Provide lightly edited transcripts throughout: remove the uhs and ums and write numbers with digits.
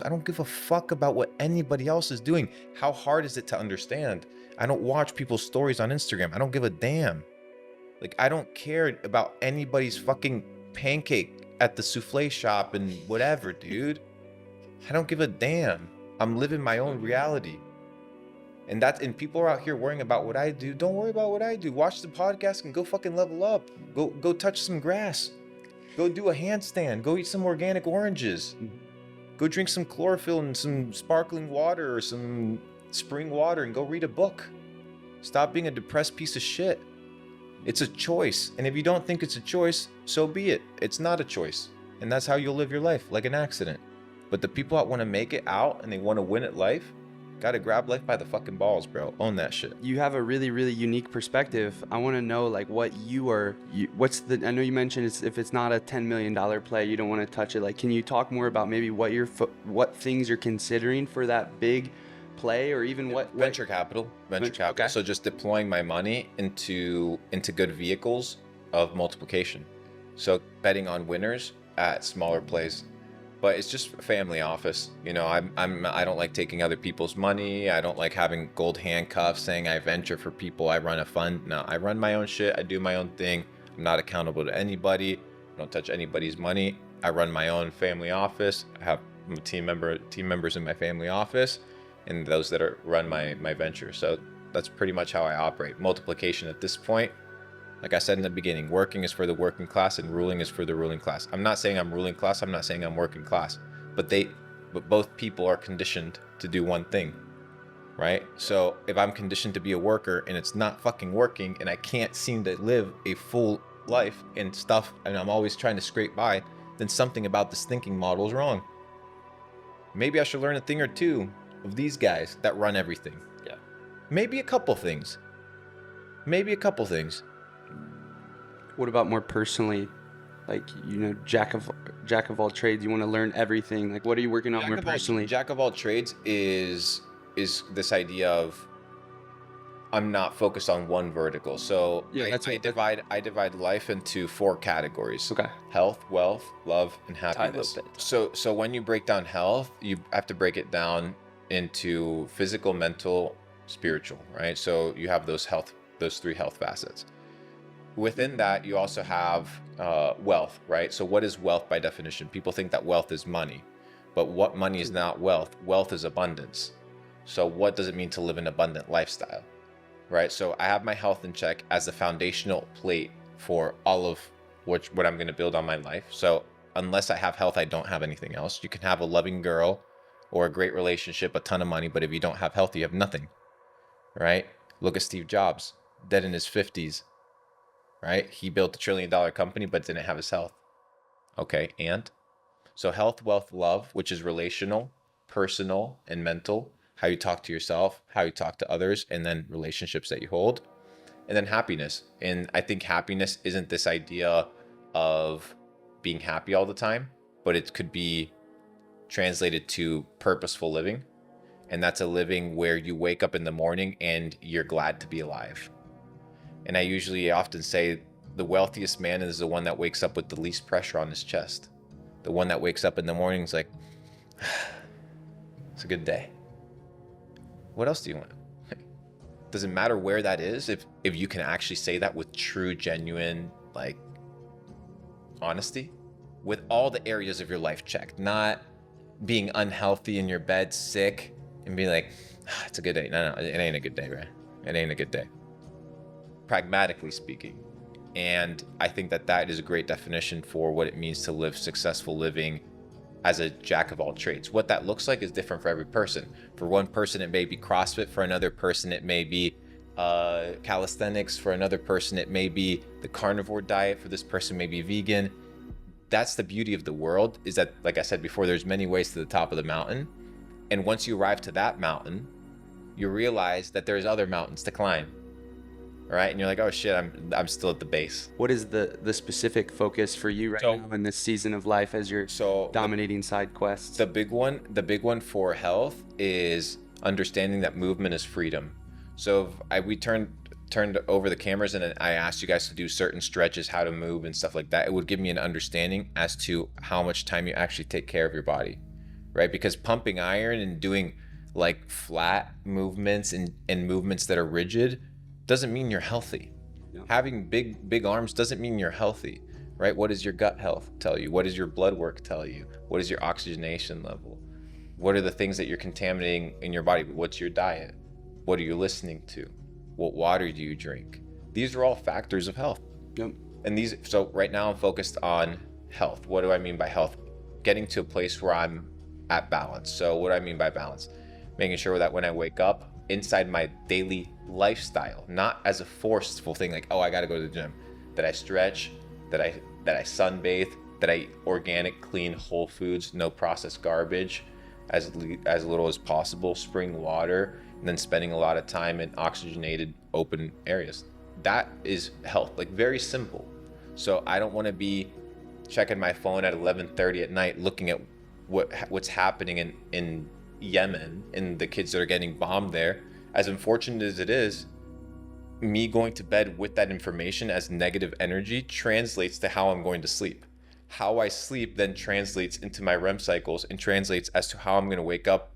I don't give a fuck about what anybody else is doing. How hard is it to understand? I don't watch people's stories on Instagram. I don't give a damn. Like, I don't care about anybody's fucking pancake at the souffle shop and whatever, dude. I don't give a damn. I'm living my own reality. And people are out here worrying about what I do. Don't worry about what I do. Watch the podcast and go fucking level up. Go touch some grass. Go do a handstand. Go eat some organic oranges. Go drink some chlorophyll and some sparkling water or some spring water and go read a book. Stop being a depressed piece of shit. It's a choice. And if you don't think it's a choice, so be it. It's not a choice. And that's how you'll live your life, like an accident. But the people that want to make it out and they want to win at life, gotta grab life by the fucking balls, bro. Own that shit. You have a really, really unique perspective. I want to know, like, what I know you mentioned if it's not a $10 million play, you don't want to touch it. Like, can you talk more about maybe what things you're considering for that big play, or even what venture capital. Okay. So just deploying my money into good vehicles of multiplication. So betting on winners at smaller plays. But it's just a family office. You know, I don't like taking other people's money. I don't like having gold handcuffs saying I venture for people. I run a fund. No, I run my own shit. I do my own thing. I'm not accountable to anybody. I don't touch anybody's money. I run my own family office. I have team members in my family office, and those that run my venture. So that's pretty much how I operate. Multiplication at this point. Like I said in the beginning, working is for the working class and ruling is for the ruling class. I'm not saying I'm ruling class. I'm not saying I'm working class, but both people are conditioned to do one thing, right? So if I'm conditioned to be a worker and it's not fucking working and I can't seem to live a full life and stuff, and I'm always trying to scrape by, then something about this thinking model is wrong. Maybe I should learn a thing or two of these guys that run everything. Yeah. Maybe a couple things. What about more personally, like, you know, jack of all trades? You want to learn everything. Like, what are you working on more personally? Jack of all trades is this idea of I'm not focused on one vertical. So yeah, I divide life into 4 categories. Okay. Health, wealth, love, and happiness. So when you break down health, you have to break it down into physical, mental, spiritual, right? So you have those 3 health facets. Within that, you also have wealth, right? So what is wealth by definition? People think that wealth is money, but what money is not wealth. Wealth is abundance. So what does it mean to live an abundant lifestyle, right? So I have my health in check as the foundational plate for all of what I'm going to build on my life. So unless I have health, I don't have anything else. You can have a loving girl or a great relationship, a ton of money, but if you don't have health, you have nothing, right? Look at Steve Jobs, dead in his 50s. Right? He built $1 trillion company, but didn't have his health. Okay, and? So health, wealth, love, which is relational, personal, and mental. How you talk to yourself, how you talk to others, and then relationships that you hold. And then happiness. And I think happiness isn't this idea of being happy all the time, but it could be translated to purposeful living. And that's a living where you wake up in the morning and you're glad to be alive. And I often say the wealthiest man is the one that wakes up with the least pressure on his chest. The one that wakes up in the morning is like, it's a good day. What else do you want? Doesn't matter where that is. If you can actually say that with true, genuine, like, honesty, with all the areas of your life checked, not being unhealthy in your bed, sick, and be like, it's a good day. No, it ain't a good day, right? It ain't a good day. Pragmatically speaking. And I think that is a great definition for what it means to live successful living as a jack of all trades. What that looks like is different for every person. For one person, it may be CrossFit. For another person, it may be calisthenics. For another person, it may be the carnivore diet. For this person, maybe vegan. That's the beauty of the world, is that, like I said before, there's many ways to the top of the mountain. And once you arrive to that mountain, you realize that there's other mountains to climb. Right, and you're like, oh shit, I'm still at the base. What is the specific focus for you right now in this season of life as you're dominating side quests? The big one for health is understanding that movement is freedom. So we turned over the cameras and I asked you guys to do certain stretches, how to move and stuff like that. It would give me an understanding as to how much time you actually take care of your body, right? Because pumping iron and doing like flat movements and movements that are rigid doesn't mean you're healthy. Yeah. Having big arms doesn't mean you're healthy, right? What does your gut health tell you? What does your blood work tell you? What is your oxygenation level? What are the things that you're contaminating in your body? What's your diet? What are you listening to? What water do you drink? These are all factors of health. Yep. And so right now I'm focused on health. What do I mean by health? Getting to a place where I'm at balance. So what do I mean by balance? Making sure that when I wake up, inside my daily lifestyle, not as a forceful thing like, oh, I got to go to the gym, that I stretch, that I sunbathe, that I eat organic, clean, whole foods, no processed garbage, as little as possible, spring water, and then spending a lot of time in oxygenated open areas. That is health, like very simple. So I don't want to be checking my phone at 11:30 at night looking at what's happening in Yemen and the kids that are getting bombed there. As unfortunate as it is, me going to bed with that information as negative energy translates to how I'm going to sleep. How I sleep then translates into my REM cycles and translates as to how I'm going to wake up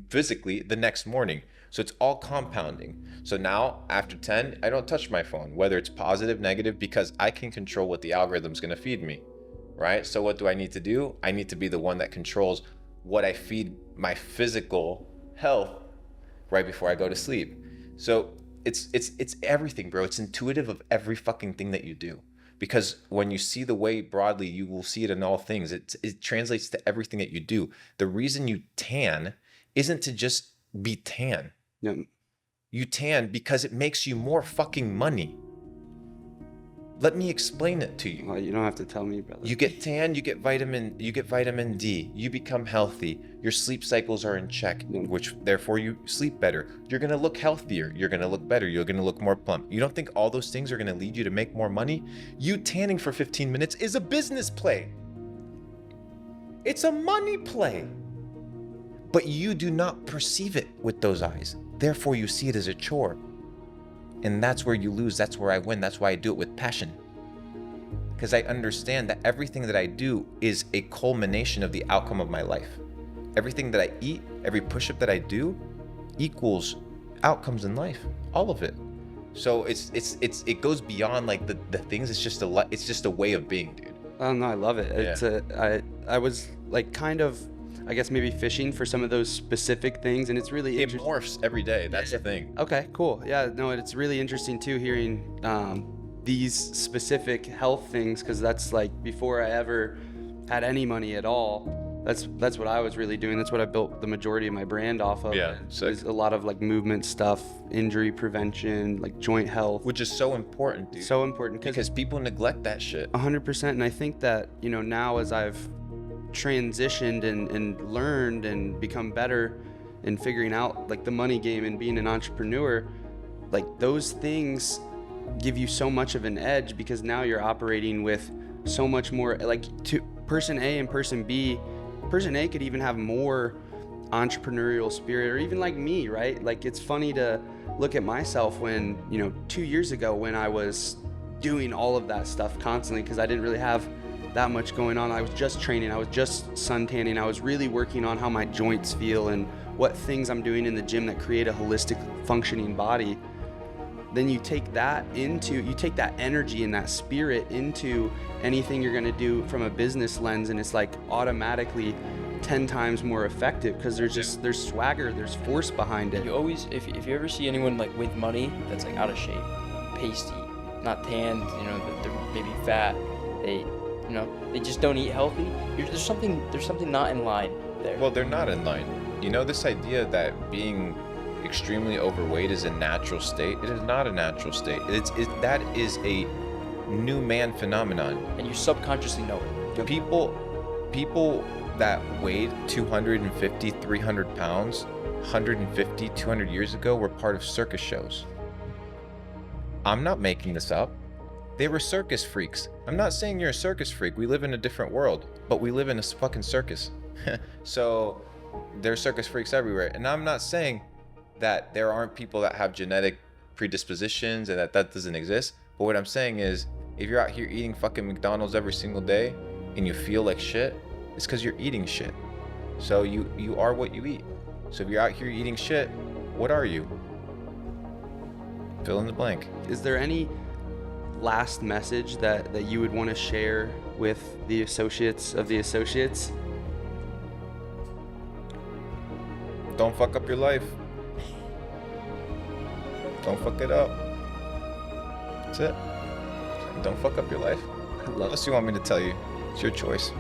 physically the next morning. So it's all compounding. So now after 10, I don't touch my phone, whether it's positive, negative, because I can control what the algorithm's going to feed me, right? So what do I need to do? I need to be the one that controls what I feed my physical health right before I go to sleep. So it's everything, bro. It's intuitive of every fucking thing that you do. Because when you see the way broadly, you will see it in all things. It translates to everything that you do. The reason you tan isn't to just be tan. Yep. You tan because it makes you more fucking money. Let me explain it to you. Well, you don't have to tell me, brother. You get tan, you get vitamin D, you become healthy, your sleep cycles are in check, which therefore you sleep better. You're gonna look healthier, you're gonna look better, you're gonna look more plump. You don't think all those things are gonna lead you to make more money? You tanning for 15 minutes is a business play. It's a money play. But you do not perceive it with those eyes. Therefore you see it as a chore. And that's where you lose, that's where I win, that's why I do it with passion. Because I understand that everything that I do is a culmination of the outcome of my life. Everything that I eat, every push-up that I do equals outcomes in life, all of it. So it goes beyond like the things, it's just a way of being, dude. Oh no, I love it. Yeah. I was like kind of, I guess maybe fishing for some of those specific things, and it's really it morphs every day. That's the thing. Okay, cool. Yeah, no, it's really interesting too hearing these specific health things, because that's like before I ever had any money at all. That's what I was really doing. That's what I built the majority of my brand off of. Yeah, there's a lot of like movement stuff, injury prevention, like joint health, which is so important, dude. So important because people neglect that shit. 100%. And I think that now as I've transitioned and learned and become better in figuring out like the money game and being an entrepreneur, like those things give you so much of an edge, because now you're operating with so much more, like to person A and person B. Person A could even have more entrepreneurial spirit, or even like me, right? Like it's funny to look at myself when 2 years ago when I was doing all of that stuff constantly, because I didn't really have that much going on. I was just training, I was just sun tanning, I was really working on how my joints feel and what things I'm doing in the gym that create a holistic functioning body. Then you take that energy and that spirit into anything you're going to do from a business lens, and it's like automatically 10 times more effective, because there's swagger, there's force behind it. You always, if you ever see anyone like with money that's like out of shape, pasty, not tanned, they're maybe fat, they just don't eat healthy. There's something not in line there. Well, they're not in line. This idea that being extremely overweight is a natural state. It is not a natural state. That is a new man phenomenon. And you subconsciously know it. People that weighed 250, 300 pounds, 150, 200 years ago were part of circus shows. I'm not making this up. They were circus freaks. I'm not saying you're a circus freak. We live in a different world, but we live in a fucking circus. So there's circus freaks everywhere. And I'm not saying that there aren't people that have genetic predispositions and that doesn't exist. But what I'm saying is, if you're out here eating fucking McDonald's every single day and you feel like shit, it's because you're eating shit. So you are what you eat. So if you're out here eating shit, what are you? Fill in the blank. Is there any last message that you would want to share with the associates of the associates? Don't fuck up your life. Don't fuck it up. That's it. Don't fuck up your life. What else you want me to tell you? It's your choice.